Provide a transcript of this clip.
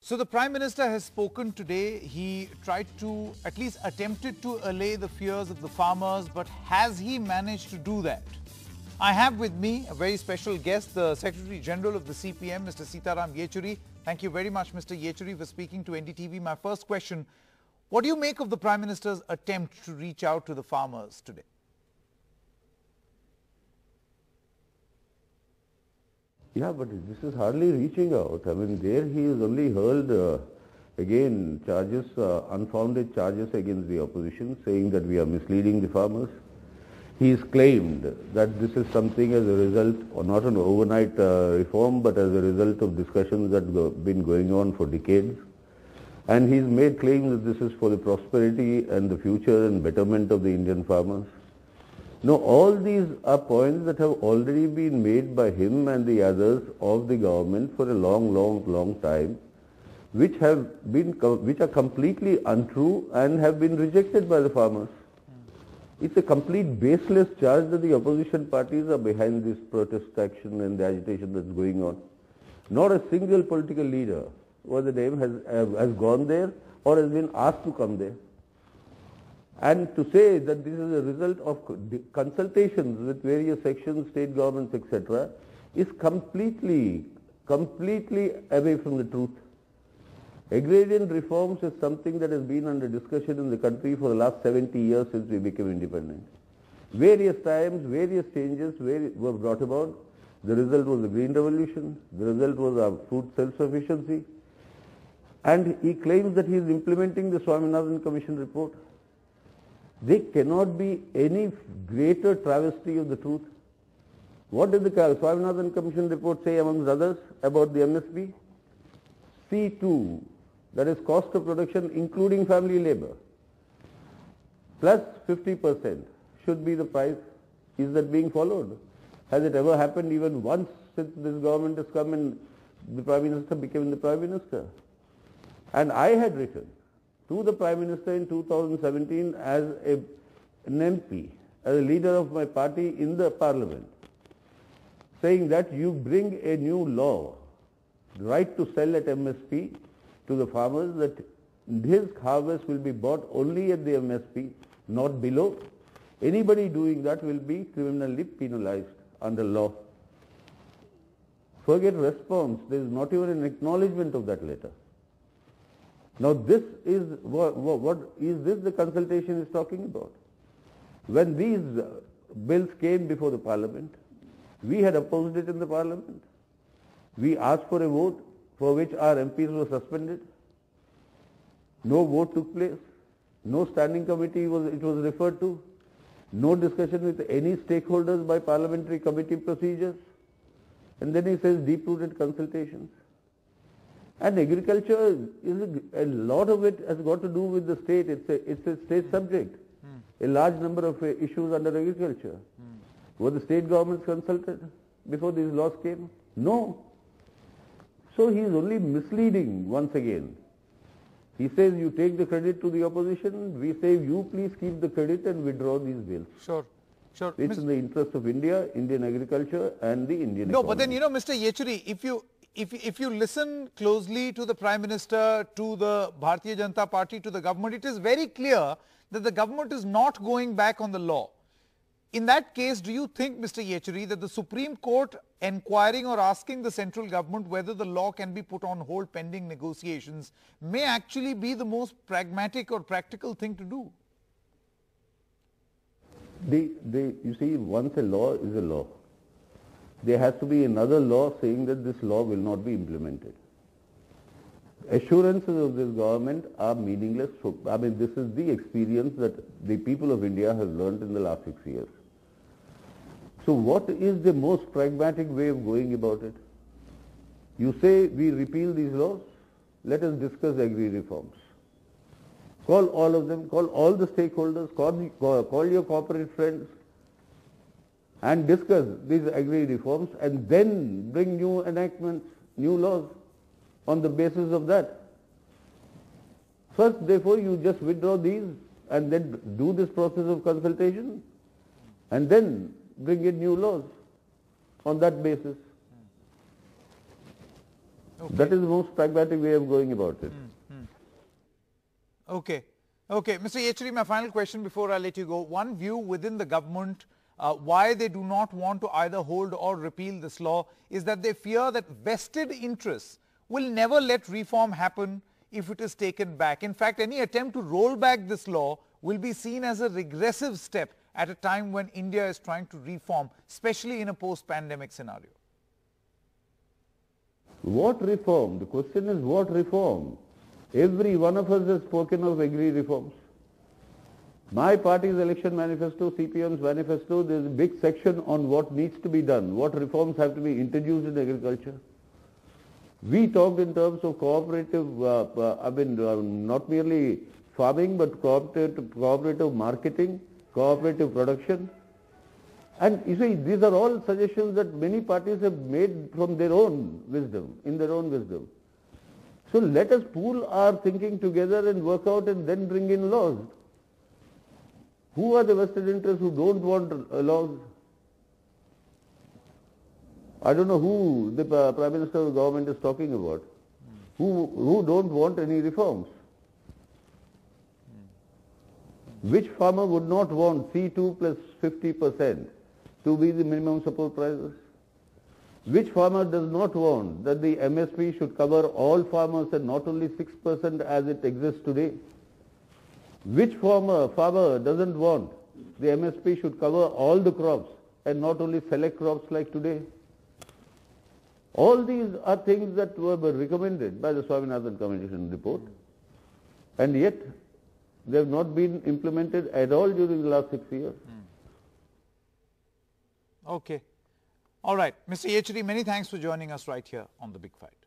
So the Prime Minister has spoken today. He tried to, at least attempted to allay the fears of the farmers, but has he managed to do that? I have with me a very special guest, the Secretary General of the CPM, Mr. Sitaram Yechury. Thank you very much, Mr. Yechury, for speaking to NDTV. My first question, what do you make of the Prime Minister's attempt to reach out to the farmers today? Yeah, but this is hardly reaching out. I mean, there he has only hurled, again, charges, unfounded charges against the opposition, saying that we are misleading the farmers. He has claimed that this is something as a result, or not an overnight reform, but as a result of discussions that have been going on for decades. And he's made claims that this is for the prosperity and the future and betterment of the Indian farmers. No, all these are points that have already been made by him and the others of the government for a long time, which are completely untrue and have been rejected by the farmers. It's a complete baseless charge that the opposition parties are behind this protest action and the agitation that's going on. Not a single political leader or the name has gone there or has been asked to come there. And to say that this is a result of consultations with various sections, state governments, etc., is completely away from the truth. Agrarian reforms is something that has been under discussion in the country for the last 70 years since we became independent. Various times, various changes were brought about. The result was the Green Revolution. The result was our food self-sufficiency. And he claims that he is implementing the Swaminathan Commission report. There cannot be any greater travesty of the truth. What did the Swaminathan Commission report say, amongst others, about the MSP? C2, that is cost of production including family labor, plus 50% should be the price. Is that being followed? Has it ever happened even once since this government has come and the Prime Minister became the Prime Minister? And I had written to the Prime Minister in 2017 as an MP, as a leader of my party in the Parliament, saying that you bring a new law, the right to sell at MSP to the farmers, that his harvest will be bought only at the MSP, not below. Anybody doing that will be criminally penalized under law. Forget response, there is not even an acknowledgement of that letter. Now this is, what is this the consultation is talking about? When these bills came before the Parliament, we had opposed it in the Parliament. We asked for a vote for which our MPs were suspended. No vote took place. No standing committee was referred to. No discussion with any stakeholders by parliamentary committee procedures. And then he says deep-rooted consultations. And agriculture, a lot of it has got to do with the state. It's a state subject. A large number of issues under agriculture. Were the state governments consulted before these laws came? No. So he is only misleading once again. He says you take the credit to the opposition. We say you please keep the credit and withdraw these bills. Sure. It's in the interest of India, Indian agriculture and the Indian economy. But then, Mr. Yechury, if you listen closely to the Prime Minister, to the Bharatiya Janata Party, to the government, it is very clear that the government is not going back on the law. In that case, do you think, Mr. Yechury, that the Supreme Court inquiring or asking the central government whether the law can be put on hold pending negotiations may actually be the most pragmatic or practical thing to do? You see, once a law is a law, there has to be another law saying that this law will not be implemented. Assurances of this government are meaningless. I mean, this is the experience that the people of India have learned in the last 6 years. So what is the most pragmatic way of going about it? You say we repeal these laws, let us discuss agri reforms. Call all of them, call all the stakeholders, call your corporate friends and discuss these agri reforms and then bring new enactments, new laws on the basis of that. First, therefore, you just withdraw these and then do this process of consultation and then bring in new laws on that basis. Okay. That is the most pragmatic way of going about it. Okay. Okay. Mr. Yechury, my final question before I let you go. One view within the government why they do not want to either hold or repeal this law is that they fear that vested interests will never let reform happen if it is taken back. In fact, any attempt to roll back this law will be seen as a regressive step at a time when India is trying to reform, especially in a post-pandemic scenario. What reform? The question is what reform? Every one of us has spoken of agri reforms. My party's election manifesto, CPM's manifesto, there is a big section on what needs to be done, what reforms have to be introduced in agriculture. We talked in terms of cooperative, not merely farming, but cooperative marketing, cooperative production. And you see, these are all suggestions that many parties have made from their own wisdom, in their own wisdom. So let us pool our thinking together and work out and then bring in laws. Who are the vested interests who don't want laws? I don't know who the Prime Minister of the government is talking about. Who don't want any reforms? Which farmer would not want C2 plus 50% to be the minimum support prices? Which farmer does not want that the MSP should cover all farmers and not only 6% as it exists today? Which farmer doesn't want the MSP should cover all the crops and not only select crops like today? All these are things that were recommended by the Swaminathan Commission report, and yet they have not been implemented at all during the last 6 years. Okay. All right. Mr. Yechury, many thanks for joining us right here on The Big Fight.